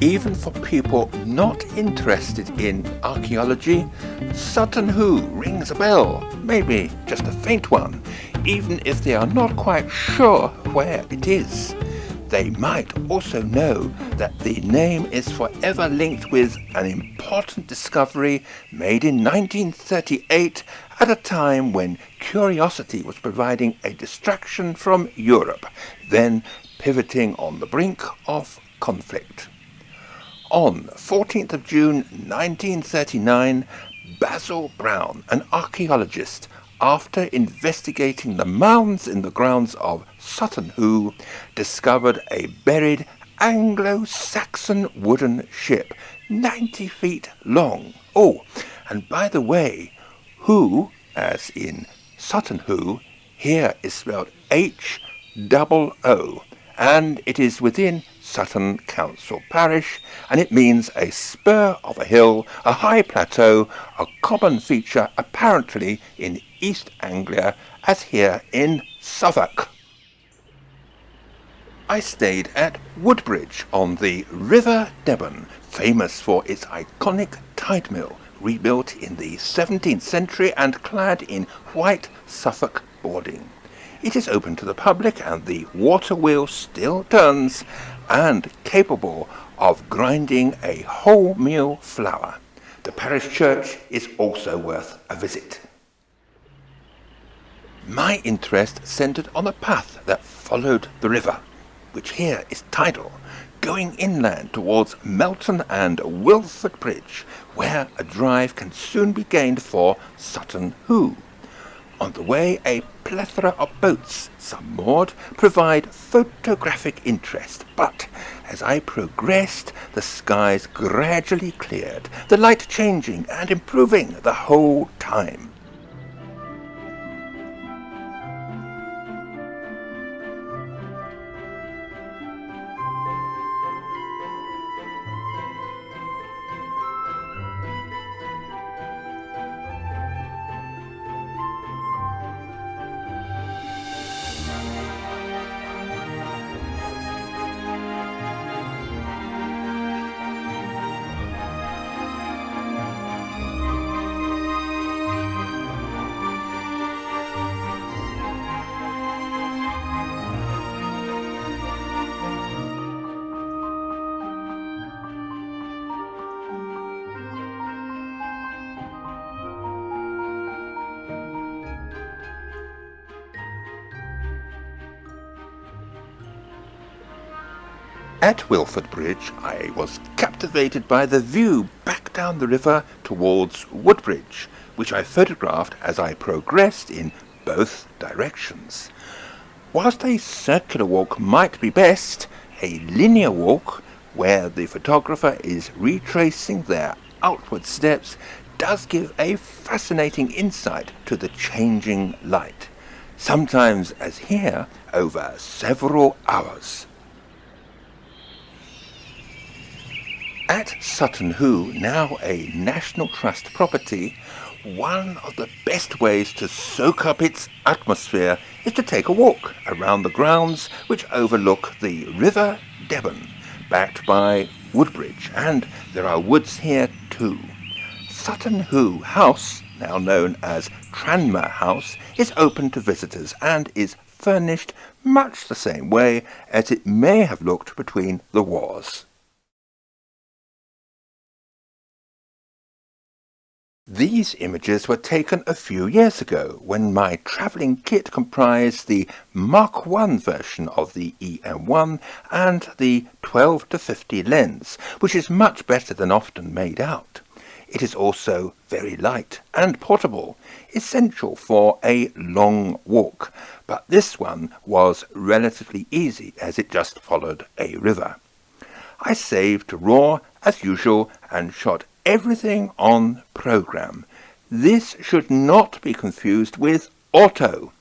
Even for people not interested in archaeology, Sutton Hoo rings a bell, maybe just a faint one, even if they are not quite sure where it is. They might also know that the name is forever linked with an important discovery made in 1938 at a time when curiosity was providing a distraction from Europe, then pivoting on the brink of conflict. On 14th of June 1939, Basil Brown, an archaeologist, after investigating the mounds in the grounds of Sutton Hoo, discovered a buried Anglo-Saxon wooden ship, 90 feet long. Oh, and by the way, Hoo, as in Sutton Hoo, here is spelled H-O-O, and it is within Sutton Council Parish, and it means a spur of a hill, a high plateau, a common feature apparently in East Anglia as here in Suffolk. I stayed at Woodbridge on the River Devon, famous for its iconic tide mill, rebuilt in the 17th century and clad in white Suffolk boarding. It is open to the public and the water wheel still turns and capable of grinding a wholemeal flour. The parish church is also worth a visit. My interest centred on a path that followed the river, which here is tidal, going inland towards Melton and Woodbridge, where a drive can soon be gained for Sutton Hoo. On the way, a plethora of boats, some moored, provide photographic interest, but as I progressed, the skies gradually cleared, the light changing and improving the whole time. At Woodbridge, I was captivated by the view back down the river towards Woodbridge, which I photographed as I progressed in both directions. Whilst a circular walk might be best, a linear walk, where the photographer is retracing their outward steps, does give a fascinating insight to the changing light, sometimes, as here, over several hours. At Sutton Hoo, now a National Trust property, one of the best ways to soak up its atmosphere is to take a walk around the grounds which overlook the River Devon, backed by Woodbridge, and there are woods here too. Sutton Hoo House, now known as Tranmere House, is open to visitors and is furnished much the same way as it may have looked between the wars. These images were taken a few years ago when my travelling kit comprised the Mark I version of the EM1 and the 12-50 lens, which is much better than often made out. It is also very light and portable, essential for a long walk, but this one was relatively easy as it just followed a river. I saved RAW as usual and shot everything on program. This should not be confused with auto.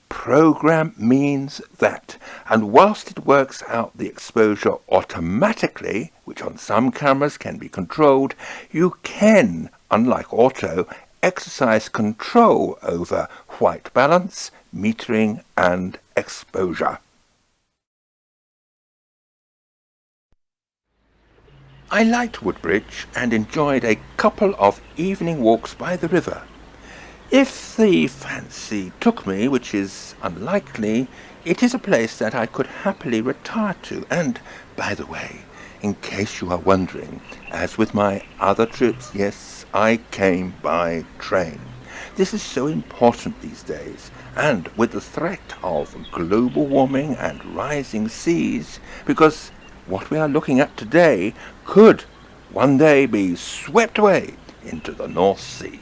Program means that, and whilst it works out the exposure automatically, which on some cameras can be controlled, you can, unlike auto, exercise control over white balance, metering and exposure. I liked Woodbridge and enjoyed a couple of evening walks by the river. If the fancy took me, which is unlikely, it is a place that I could happily retire to. And, by the way, in case you are wondering, as with my other trips, yes, I came by train. This is so important these days, and with the threat of global warming and rising seas, because what we are looking at today could one day be swept away into the North Sea.